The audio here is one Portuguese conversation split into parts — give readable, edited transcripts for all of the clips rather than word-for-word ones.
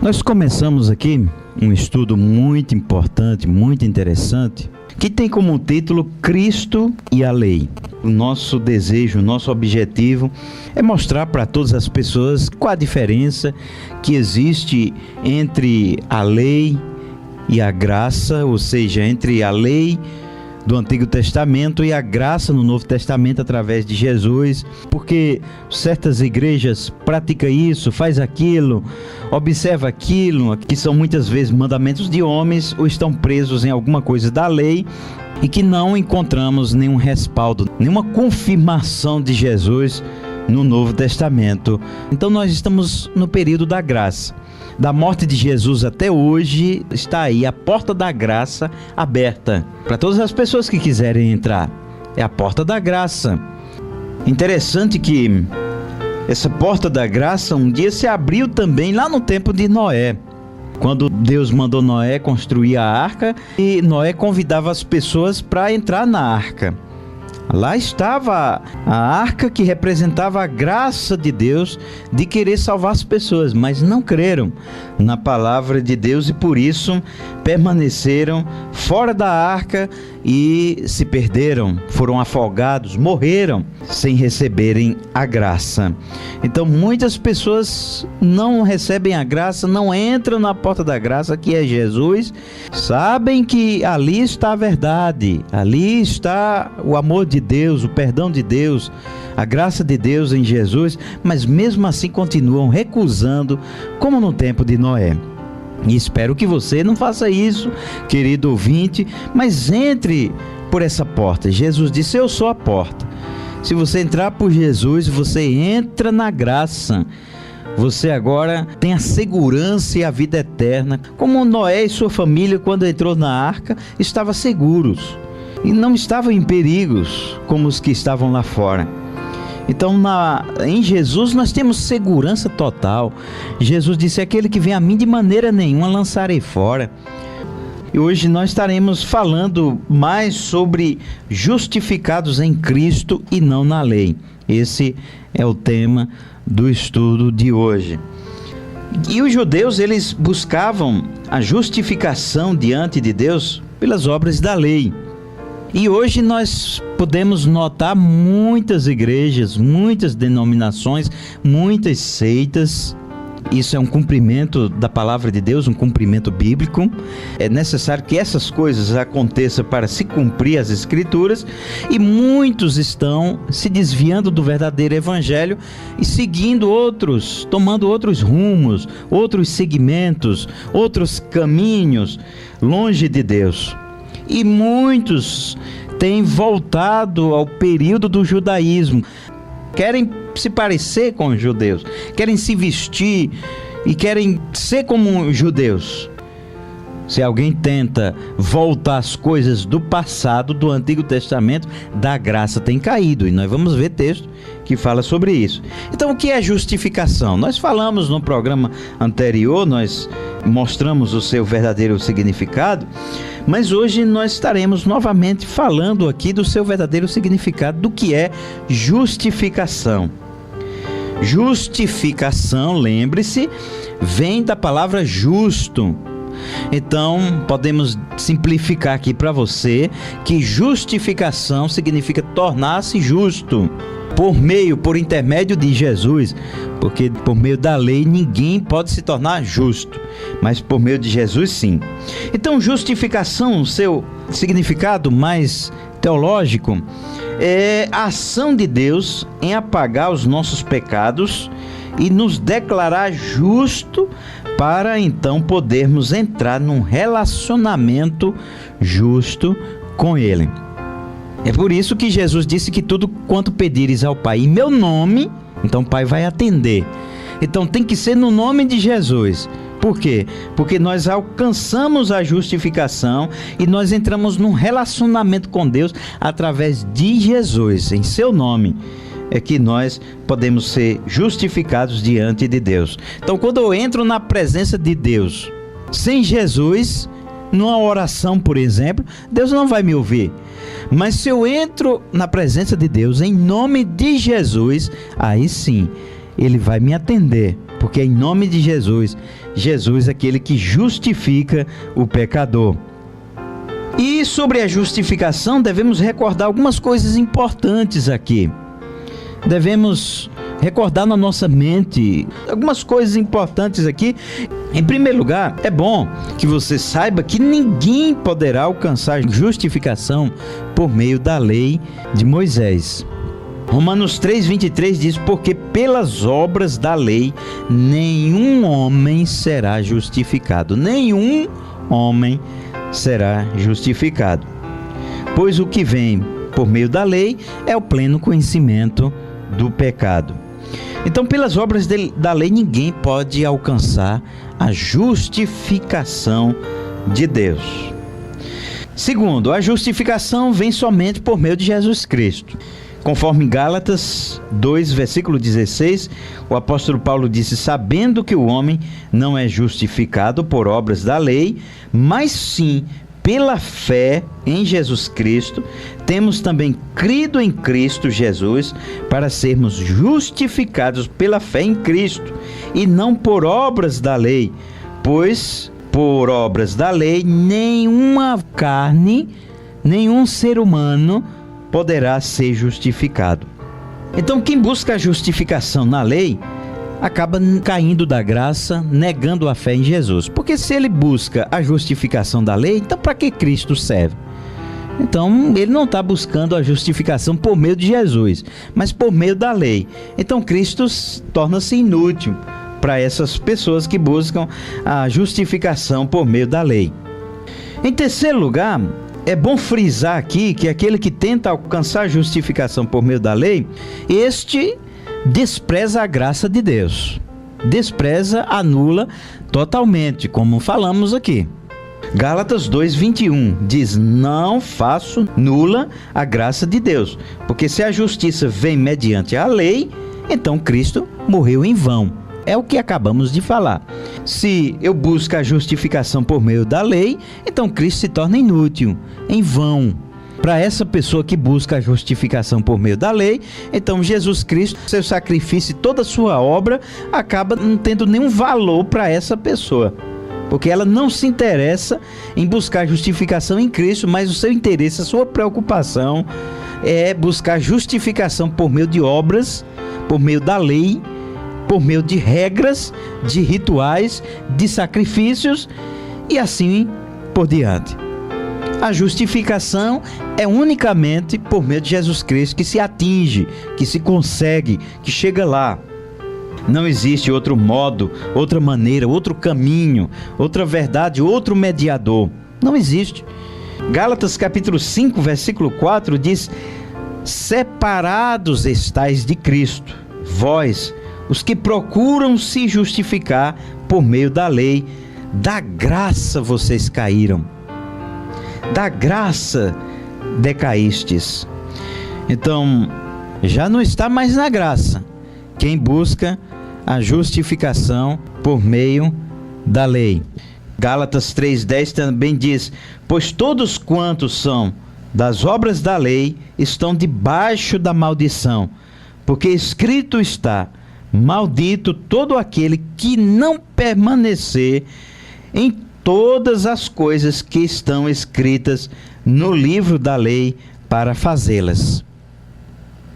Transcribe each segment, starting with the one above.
Nós começamos aqui um estudo muito importante, muito interessante, que tem como título Cristo e a Lei. O nosso desejo, o nosso objetivo é mostrar para todas as pessoas qual a diferença que existe entre a lei e a graça, ou seja, entre a lei do Antigo Testamento e a graça no Novo Testamento através de Jesus, porque certas igrejas praticam isso, faz aquilo, observa aquilo, que são muitas vezes mandamentos de homens ou estão presos em alguma coisa da lei e que não encontramos nenhum respaldo, nenhuma confirmação de Jesus no Novo Testamento. Então nós estamos no período da graça. Da morte de Jesus até hoje, está aí a porta da graça aberta para todas as pessoas que quiserem entrar. É a porta da graça. Interessante que essa porta da graça um dia se abriu também lá no tempo de Noé, quando Deus mandou Noé construir a arca e Noé convidava as pessoas para entrar na arca. Lá estava a arca que representava a graça de Deus de querer salvar as pessoas, mas não creram na palavra de Deus e por isso permaneceram fora da arca e se perderam, foram afogados, morreram sem receberem a graça. Então muitas pessoas não recebem a graça, não entram na porta da graça que é Jesus, sabem que ali está a verdade, ali está o amor de Deus, o perdão de Deus, a graça de Deus em Jesus, mas mesmo assim continuam recusando, como no tempo de Noé. E espero que você não faça isso, querido ouvinte, mas entre por essa porta. Jesus disse: eu sou a porta. Se você entrar por Jesus, você entra na graça. Você agora tem a segurança e a vida eterna. Como Noé e sua família, quando entrou na arca, estavam seguros e não estavam em perigos como os que estavam lá fora. Então em Jesus nós temos segurança total. Jesus disse: aquele que vem a mim de maneira nenhuma lançarei fora. E hoje nós estaremos falando mais sobre justificados em Cristo e não na lei. Esse é o tema do estudo de hoje. E os judeus, eles buscavam a justificação diante de Deus pelas obras da lei. E hoje nós podemos notar muitas igrejas, muitas denominações, muitas seitas. Isso é um cumprimento da palavra de Deus, um cumprimento bíblico. É necessário que essas coisas aconteçam para se cumprir as Escrituras. E muitos estão se desviando do verdadeiro evangelho e seguindo outros, tomando outros rumos, outros segmentos, outros caminhos, longe de Deus. E muitos têm voltado ao período do judaísmo, querem se parecer com os judeus, querem se vestir e querem ser como os judeus. Se alguém tenta voltar às coisas do passado, do Antigo Testamento, da graça tem caído. E nós vamos ver texto que fala sobre isso. Então, o que é justificação? Nós falamos no programa anterior, nós mostramos o seu verdadeiro significado, mas hoje nós estaremos novamente falando aqui do seu verdadeiro significado, do que é justificação. Justificação, lembre-se, vem da palavra justo. Então, podemos simplificar aqui para você que justificação significa tornar-se justo por intermédio de Jesus, porque por meio da lei ninguém pode se tornar justo, mas por meio de Jesus sim. Então, justificação, seu significado mais teológico, é a ação de Deus em apagar os nossos pecados e nos declarar justo para então podermos entrar num relacionamento justo com Ele. É por isso que Jesus disse que tudo quanto pedires ao Pai em meu nome, então o Pai vai atender. Então tem que ser no nome de Jesus. Por quê? Porque nós alcançamos a justificação e nós entramos num relacionamento com Deus através de Jesus, em seu nome. É que nós podemos ser justificados diante de Deus. Então, quando eu entro na presença de Deus, sem Jesus, numa oração, por exemplo, Deus não vai me ouvir. Mas se eu entro na presença de Deus, em nome de Jesus, aí sim, Ele vai me atender, porque é em nome de Jesus, Jesus é aquele que justifica o pecador. E sobre a justificação, devemos recordar algumas coisas importantes aqui. Devemos recordar na nossa mente algumas coisas importantes aqui. Em primeiro lugar, é bom que você saiba que ninguém poderá alcançar justificação por meio da lei de Moisés. Romanos 3:23 diz: porque pelas obras da lei nenhum homem será justificado. Nenhum homem será justificado. Pois o que vem por meio da lei é o pleno conhecimento do pecado. Então, pelas obras da lei, ninguém pode alcançar a justificação de Deus. Segundo, a justificação vem somente por meio de Jesus Cristo. Conforme Gálatas 2, versículo 16, o apóstolo Paulo disse: sabendo que o homem não é justificado por obras da lei, mas sim pela fé em Jesus Cristo, temos também crido em Cristo Jesus para sermos justificados pela fé em Cristo e não por obras da lei, pois por obras da lei nenhuma carne, nenhum ser humano poderá ser justificado. Então, quem busca a justificação na lei acaba caindo da graça, negando a fé em Jesus. Porque se ele busca a justificação da lei, então para que Cristo serve? Então, ele não está buscando a justificação por meio de Jesus, mas por meio da lei. Então, Cristo torna-se inútil para essas pessoas que buscam a justificação por meio da lei. Em terceiro lugar, é bom frisar aqui que aquele que tenta alcançar a justificação por meio da lei, este despreza a graça de Deus. Despreza, anula totalmente, como falamos aqui. Gálatas 2:21 diz: não faço nula a graça de Deus, porque se a justiça vem mediante a lei, então Cristo morreu em vão. É o que acabamos de falar. Se eu busco a justificação por meio da lei, então Cristo se torna inútil, em vão. Para essa pessoa que busca a justificação por meio da lei, então Jesus Cristo, seu sacrifício e toda a sua obra acaba não tendo nenhum valor para essa pessoa, porque ela não se interessa em buscar justificação em Cristo, mas o seu interesse, a sua preocupação é buscar justificação por meio de obras, por meio da lei, por meio de regras, de rituais, de sacrifícios e assim por diante. A justificação é unicamente por meio de Jesus Cristo que se atinge, que se consegue, que chega lá. Não existe outro modo, outra maneira, outro caminho, outra verdade, outro mediador. Não existe. Gálatas capítulo 5, versículo 4 diz: separados estais de Cristo, vós, os que procuram se justificar por meio da lei, da graça vocês caíram. Da graça decaístes. Então, já não está mais na graça quem busca a justificação por meio da lei. Gálatas 3:10 também diz: pois todos quantos são das obras da lei estão debaixo da maldição, porque escrito está: maldito todo aquele que não permanecer em todas as coisas que estão escritas no livro da lei para fazê-las.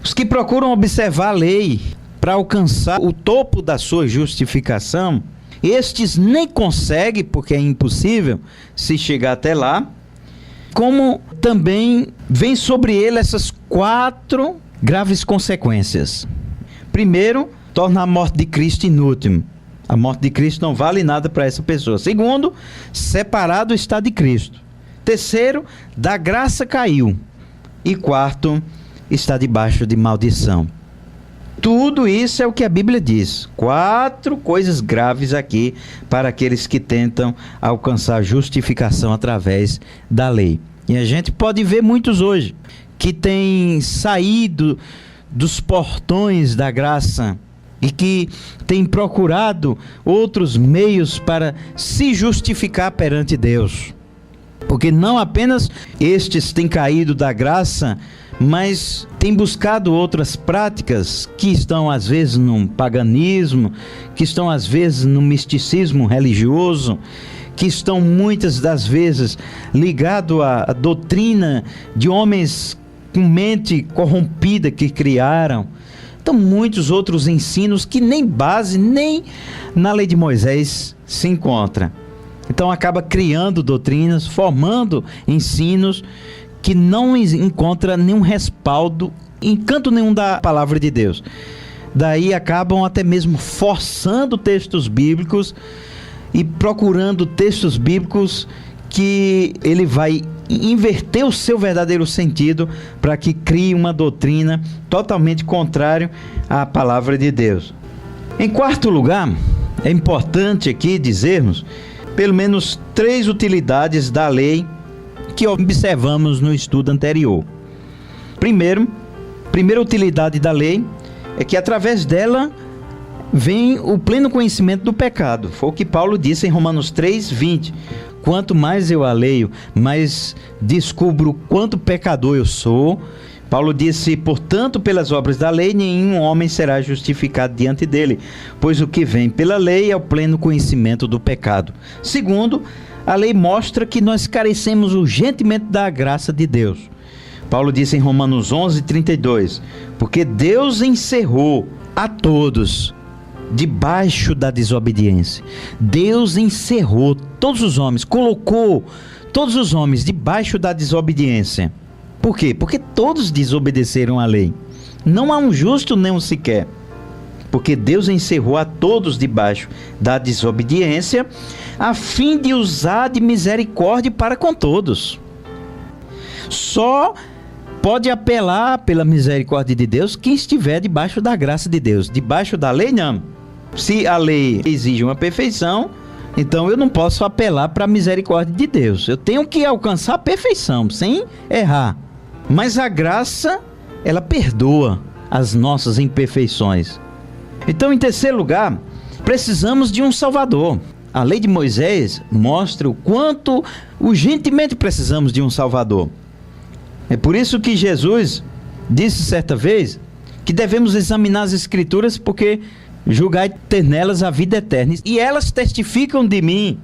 Os que procuram observar a lei para alcançar o topo da sua justificação, estes nem conseguem, porque é impossível se chegar até lá, como também vem sobre ele essas 4 graves consequências. Primeiro, torna a morte de Cristo inútil. A morte de Cristo não vale nada para essa pessoa. Segundo, separado está de Cristo. Terceiro, da graça caiu. E quarto, está debaixo de maldição. Tudo isso é o que a Bíblia diz. 4 coisas graves aqui para aqueles que tentam alcançar justificação através da lei. E a gente pode ver muitos hoje que têm saído dos portões da graça e que têm procurado outros meios para se justificar perante Deus. Porque não apenas estes têm caído da graça, mas tem buscado outras práticas que estão às vezes no paganismo, que estão às vezes no misticismo religioso, que estão muitas das vezes ligado à doutrina de homens com mente corrompida que criaram. Então muitos outros ensinos que nem base, nem na lei de Moisés se encontra. Então acaba criando doutrinas, formando ensinos que não encontra nenhum respaldo em canto nenhum da palavra de Deus. Daí acabam até mesmo forçando textos bíblicos e procurando textos bíblicos que ele vai inverter o seu verdadeiro sentido para que crie uma doutrina totalmente contrária à palavra de Deus. Em quarto lugar, é importante aqui dizermos pelo menos 3 utilidades da lei que observamos no estudo anterior. Primeira utilidade da lei é que através dela vem o pleno conhecimento do pecado. Foi o que Paulo disse em Romanos 3:20. Quanto mais eu a leio, mais descubro quanto pecador eu sou. Paulo disse, portanto, pelas obras da lei, nenhum homem será justificado diante dele, pois o que vem pela lei é o pleno conhecimento do pecado. Segundo, a lei mostra que nós carecemos urgentemente da graça de Deus. Paulo disse em Romanos 11:32, porque Deus encerrou a todos debaixo da desobediência. Deus encerrou todos os homens, colocou todos os homens debaixo da desobediência. Por quê? Porque todos desobedeceram à lei. Não há um justo nem um sequer. Porque Deus encerrou a todos debaixo da desobediência, a fim de usar de misericórdia para com todos. Só pode apelar pela misericórdia de Deus quem estiver debaixo da graça de Deus. Debaixo da lei, não. Se a lei exige uma perfeição, então eu não posso apelar para a misericórdia de Deus. Eu tenho que alcançar a perfeição, sem errar. Mas a graça, ela perdoa as nossas imperfeições. Então, em terceiro lugar, precisamos de um Salvador. A lei de Moisés mostra o quanto urgentemente precisamos de um Salvador. É por isso que Jesus disse certa vez que devemos examinar as Escrituras, porque julgai ter nelas a vida eterna, e elas testificam de mim.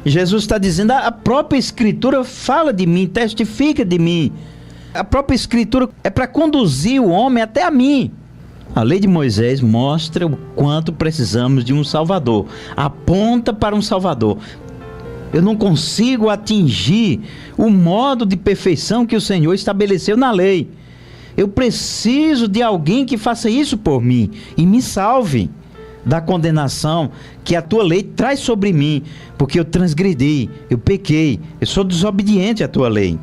Jesus está dizendo, a própria Escritura fala de mim, testifica de mim. A própria Escritura é para conduzir o homem até a mim. A lei de Moisés mostra o quanto precisamos de um Salvador, aponta para um Salvador. Eu não consigo atingir o modo de perfeição que o Senhor estabeleceu na lei. Eu preciso de alguém que faça isso por mim e me salve da condenação que a tua lei traz sobre mim, porque eu transgredi, eu pequei, eu sou desobediente à tua lei.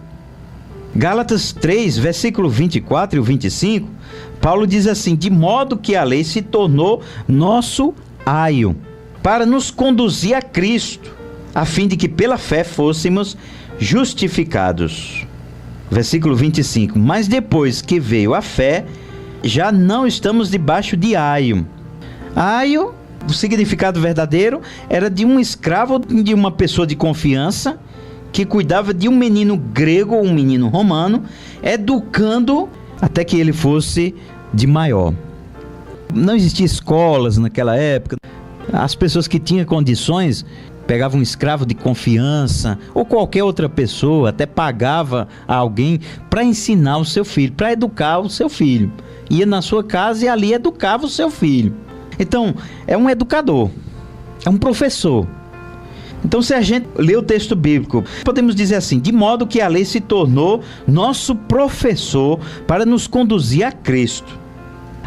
Gálatas 3, versículo 24 e 25, Paulo diz assim, de modo que a lei se tornou nosso aio, para nos conduzir a Cristo, a fim de que pela fé fôssemos justificados. Versículo 25, mas depois que veio a fé, já não estamos debaixo de aio. Aio, o significado verdadeiro, era de um escravo, de uma pessoa de confiança, que cuidava de um menino grego ou um menino romano, educando até que ele fosse de maior. Não existiam escolas naquela época. As pessoas que tinham condições pegavam um escravo de confiança ou qualquer outra pessoa, até pagava a alguém para ensinar o seu filho, para educar o seu filho. Ia na sua casa e ali educava o seu filho. Então, é um educador, é um professor. Então, se a gente lê o texto bíblico, podemos dizer assim, de modo que a lei se tornou nosso professor para nos conduzir a Cristo,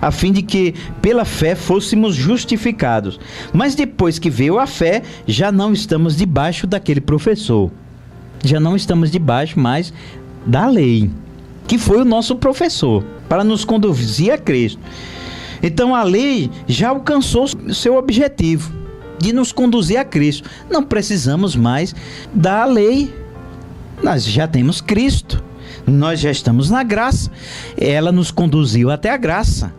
a fim de que pela fé fôssemos justificados. Mas depois que veio a fé, já não estamos debaixo daquele professor. Já não estamos debaixo mais da lei, que foi o nosso professor, para nos conduzir a Cristo. Então a lei já alcançou o seu objetivo, de nos conduzir a Cristo. Não precisamos mais da lei. Nós já temos Cristo. Nós já estamos na graça. Ela nos conduziu até a graça.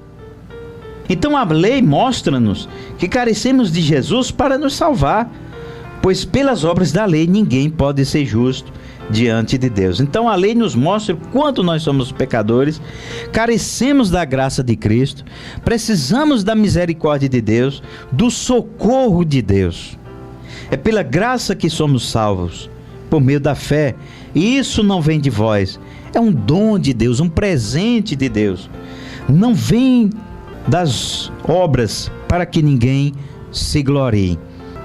Então a lei mostra-nos que carecemos de Jesus para nos salvar. pois pelas obras da lei ninguém pode ser justo diante de Deus. Então a lei nos mostra o quanto nós somos pecadores, carecemos da graça de Cristo, precisamos da misericórdia de Deus, do socorro de Deus. É pela graça que somos salvos, por meio da fé, e isso não vem de vós, é um dom de Deus, um presente de Deus. Não vem das obras para que ninguém se glorie.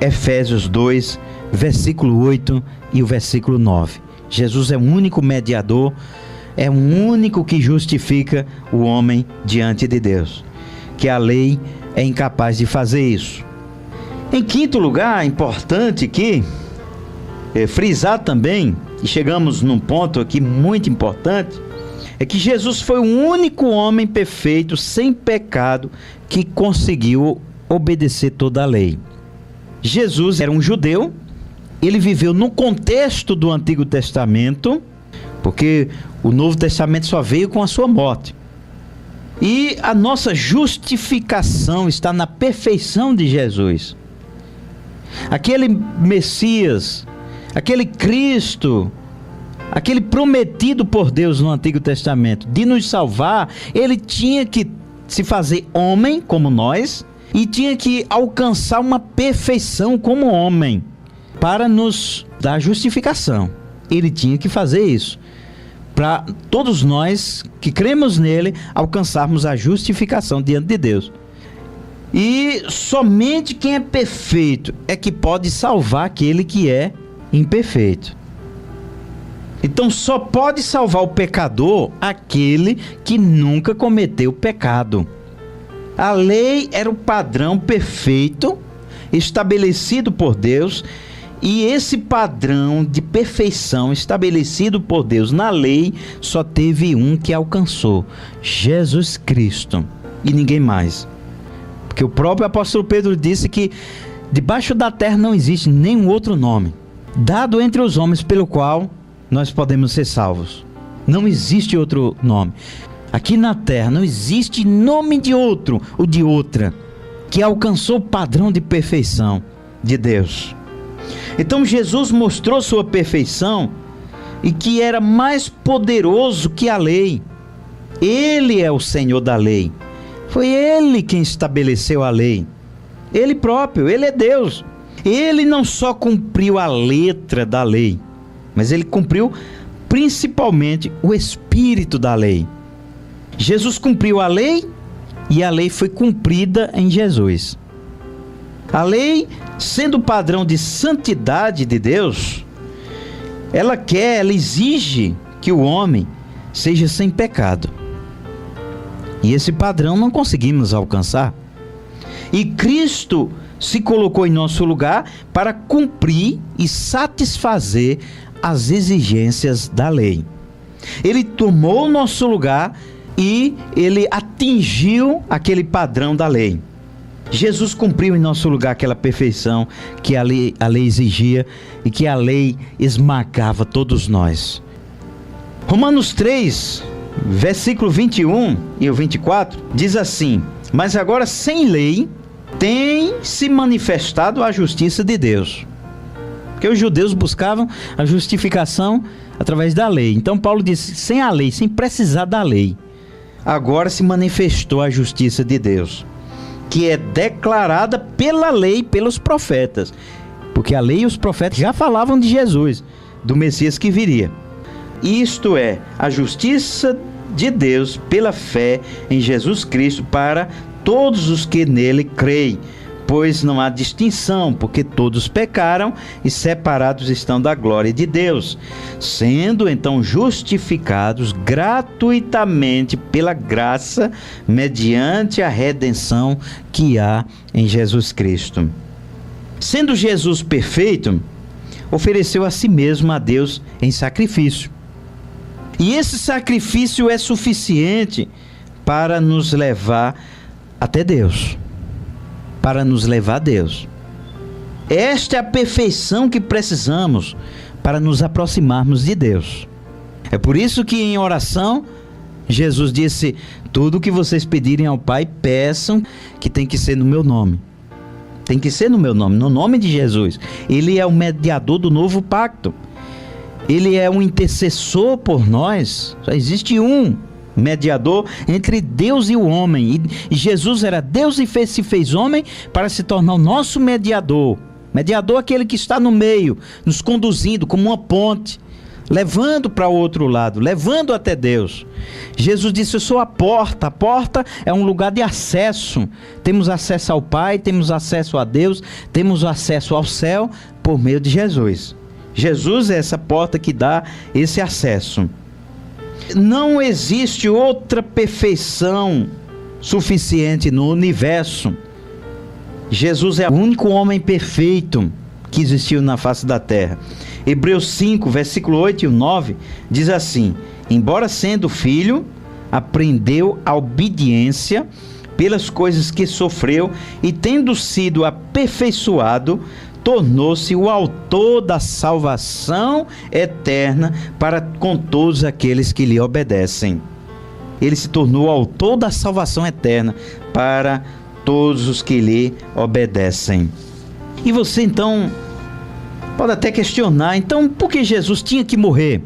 Efésios 2, versículo 8 e o versículo 9. Jesus é o único mediador, é o único que justifica o homem diante de Deus, que a lei é incapaz de fazer isso. Em quinto lugar, importante aqui, frisar também, e chegamos num ponto aqui muito importante, é que Jesus foi o único homem perfeito, sem pecado, que conseguiu obedecer toda a lei. Jesus era um judeu, ele viveu no contexto do Antigo Testamento, porque o Novo Testamento só veio com a sua morte. E a nossa justificação está na perfeição de Jesus. Aquele Messias, aquele Cristo, aquele prometido por Deus no Antigo Testamento, de nos salvar, ele tinha que se fazer homem como nós e tinha que alcançar uma perfeição como homem para nos dar justificação. Ele tinha que fazer isso para todos nós que cremos nele alcançarmos a justificação diante de Deus. E somente quem é perfeito é que pode salvar aquele que é imperfeito. Então só pode salvar o pecador aquele que nunca cometeu pecado. A lei era o padrão perfeito estabelecido por Deus, e esse padrão de perfeição estabelecido por Deus na lei só teve um que alcançou: Jesus Cristo, e ninguém mais. Porque o próprio apóstolo Pedro disse que debaixo da terra não existe nenhum outro nome dado entre os homens pelo qual nós podemos ser salvos. Não existe outro nome. Aqui na terra não existe nome de outro ou de outra que alcançou o padrão de perfeição de Deus. Então Jesus mostrou sua perfeição e que era mais poderoso que a lei. Ele é o Senhor da lei. Foi Ele quem estabeleceu a lei. Ele próprio, Ele é Deus. Ele não só cumpriu a letra da lei, mas Ele cumpriu principalmente o espírito da lei. Jesus cumpriu a lei e a lei foi cumprida em Jesus. A lei, sendo o padrão de santidade de Deus, ela exige que o homem seja sem pecado. E esse padrão não conseguimos alcançar. E Cristo se colocou em nosso lugar para cumprir e satisfazer as exigências da lei. Ele tomou o nosso lugar e ele atingiu aquele padrão da lei. Jesus cumpriu em nosso lugar aquela perfeição que a lei exigia e que a lei esmagava todos nós. Romanos 3, versículo 21 e o 24, diz assim: mas agora sem lei tem se manifestado a justiça de Deus. Porque os judeus buscavam a justificação através da lei. Então Paulo disse, sem a lei, sem precisar da lei, agora se manifestou a justiça de Deus, que é declarada pela lei e pelos profetas. Porque a lei e os profetas já falavam de Jesus, do Messias que viria. Isto é, a justiça de Deus pela fé em Jesus Cristo para todos os que nele creem, pois não há distinção, porque todos pecaram e separados estão da glória de Deus, sendo então justificados gratuitamente pela graça, mediante a redenção que há em Jesus Cristo. Sendo Jesus perfeito, ofereceu a si mesmo a Deus em sacrifício. E esse sacrifício é suficiente para nos levar até Deus, para nos levar a Deus. Esta é a perfeição que precisamos para nos aproximarmos de Deus. É por isso que em oração, Jesus disse, tudo que vocês pedirem ao Pai, peçam, que tem que ser no meu nome. Tem que ser no meu nome, no nome de Jesus. Ele é o mediador do novo pacto. Ele é um intercessor por nós. Só existe um mediador entre Deus e o homem. E Jesus era Deus e se fez homem para se tornar o nosso mediador. Mediador é aquele que está no meio, nos conduzindo como uma ponte, levando para o outro lado, levando até Deus. Jesus disse: eu sou a porta. A porta é um lugar de acesso. Temos acesso ao Pai, temos acesso a Deus, temos acesso ao céu por meio de Jesus. Jesus é essa porta que dá esse acesso. Não existe outra perfeição suficiente no universo. Jesus é o único homem perfeito que existiu na face da terra. Hebreus 5, versículo 8 e 9, diz assim: embora sendo filho, aprendeu a obediência pelas coisas que sofreu, e tendo sido aperfeiçoado, tornou-se o autor da salvação eterna para com todos aqueles que lhe obedecem. Ele se tornou o autor da salvação eterna para todos os que lhe obedecem. E você então pode até questionar: então por que Jesus tinha que morrer?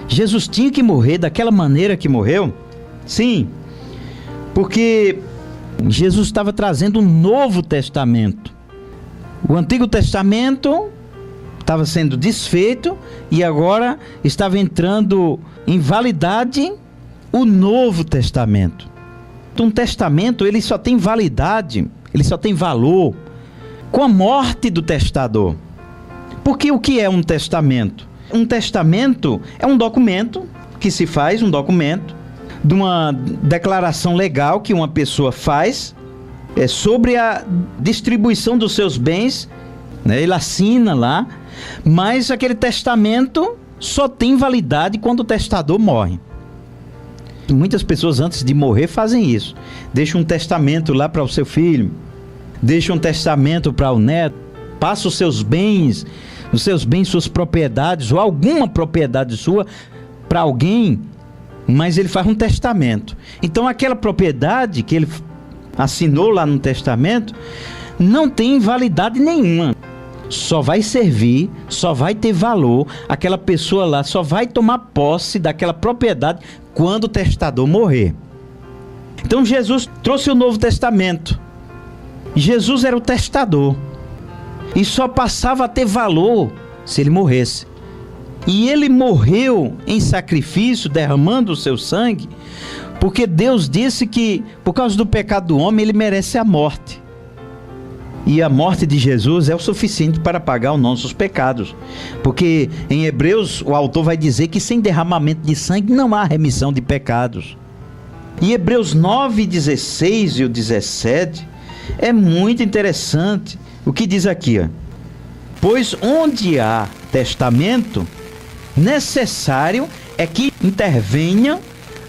Jesus tinha que morrer daquela maneira que morreu? Sim, porque Jesus estava trazendo um novo testamento. O Antigo Testamento estava sendo desfeito e agora estava entrando em validade o Novo Testamento. Um testamento, ele só tem validade, ele só tem valor com a morte do testador. Porque o que é um testamento? Um testamento é um documento que se faz, um documento de uma declaração legal que uma pessoa faz sobre a distribuição dos seus bens, né? Ele assina lá, mas aquele testamento só tem validade quando o testador morre. Muitas pessoas antes de morrer fazem isso. Deixam um testamento lá para o seu filho, deixam um testamento para o neto, passa os seus bens, suas propriedades ou alguma propriedade sua para alguém, mas ele faz um testamento. Então aquela propriedade que ele assinou lá no testamento não tem validade nenhuma. Só vai servir, só vai ter valor, aquela pessoa lá só vai tomar posse daquela propriedade quando o testador morrer. Então Jesus trouxe o Novo Testamento. Jesus era o testador e só passava a ter valor se ele morresse. E ele morreu em sacrifício, derramando o seu sangue, porque Deus disse que por causa do pecado do homem ele merece a morte. E a morte de Jesus é o suficiente para pagar os nossos pecados. Porque em Hebreus o autor vai dizer que sem derramamento de sangue não há remissão de pecados. E Hebreus 9, 16 e o 17 é muito interessante o que diz aqui, ó. Pois onde há testamento, necessário é que intervenha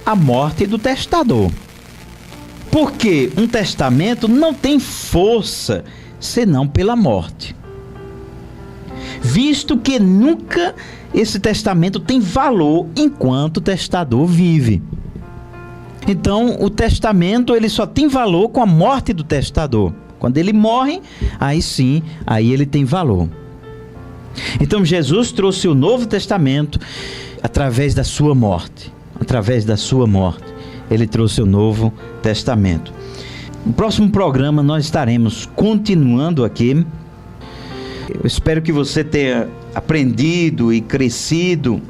a morte do testador. Porque um testamento não tem força senão pela morte, visto que nunca esse testamento tem valor enquanto o testador vive. Então o testamento ele só tem valor com a morte do testador. Quando ele morre, aí sim, aí ele tem valor. Então Jesus trouxe o Novo Testamento através da sua morte. Através da sua morte, ele trouxe o Novo Testamento. No próximo programa nós estaremos continuando aqui. Eu espero que você tenha aprendido e crescido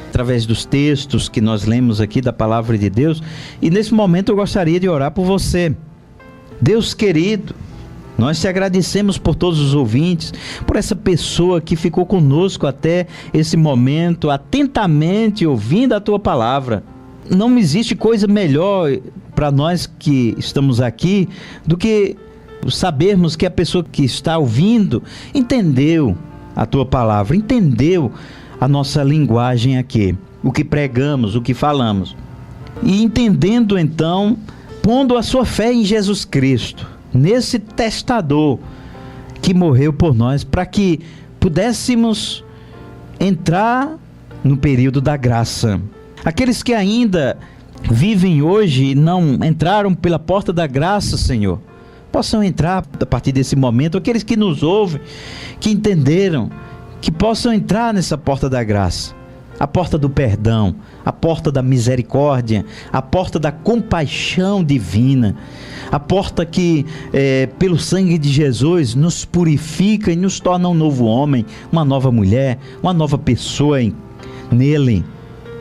através dos textos que nós lemos aqui da Palavra de Deus. E nesse momento eu gostaria de orar por você. Deus querido, nós te agradecemos por todos os ouvintes, por essa pessoa que ficou conosco até esse momento, atentamente ouvindo a tua palavra. Não existe coisa melhor para nós que estamos aqui do que sabermos que a pessoa que está ouvindo entendeu a tua palavra, entendeu a nossa linguagem aqui, o que pregamos, o que falamos. E entendendo então, pondo a sua fé em Jesus Cristo, nesse testador que morreu por nós, para que pudéssemos entrar no período da graça. Aqueles que ainda vivem hoje e não entraram pela porta da graça, Senhor, possam entrar a partir desse momento, aqueles que nos ouvem, que entenderam, que possam entrar nessa porta da graça, a porta do perdão, a porta da misericórdia, a porta da compaixão divina, a porta que pelo sangue de Jesus nos purifica e nos torna um novo homem, uma nova mulher, uma nova pessoa nele.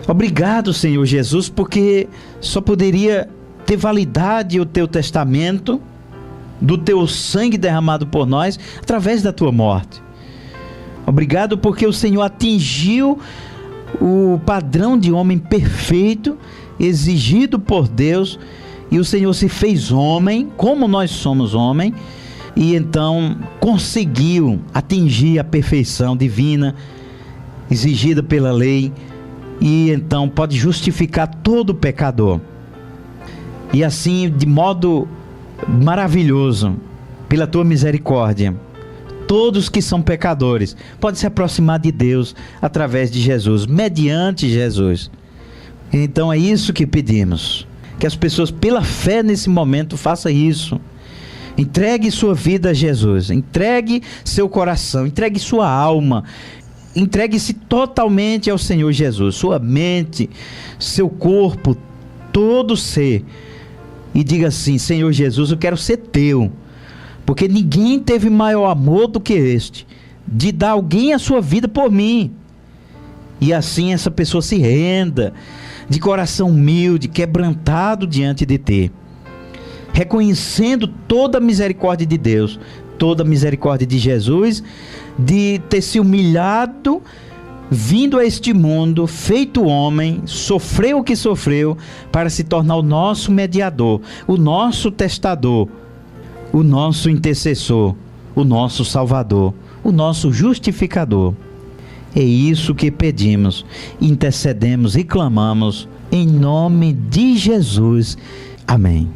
Obrigado, Senhor Jesus, porque só poderia ter validade o teu testamento, do teu sangue derramado por nós, através da tua morte. Obrigado porque o Senhor atingiu o padrão de homem perfeito exigido por Deus, e o Senhor se fez homem, como nós somos homem, e então conseguiu atingir a perfeição divina exigida pela lei, e então pode justificar todo pecador. E assim, de modo maravilhoso, pela tua misericórdia, todos que são pecadores podem se aproximar de Deus através de Jesus, mediante Jesus. Então é isso que pedimos, que as pessoas pela fé nesse momento façam isso. Entregue sua vida a Jesus, entregue seu coração, entregue sua alma, entregue-se totalmente ao Senhor Jesus, sua mente, seu corpo, todo ser, e diga assim: Senhor Jesus, eu quero ser teu, porque ninguém teve maior amor do que este, de dar alguém a sua vida por mim. E assim essa pessoa se renda, de coração humilde, quebrantado diante de ti, reconhecendo toda a misericórdia de Deus, toda a misericórdia de Jesus, de ter se humilhado, vindo a este mundo, feito homem, sofreu o que sofreu, para se tornar o nosso mediador, o nosso testador, o nosso intercessor, o nosso salvador, o nosso justificador. É isso que pedimos, intercedemos e clamamos em nome de Jesus. Amém.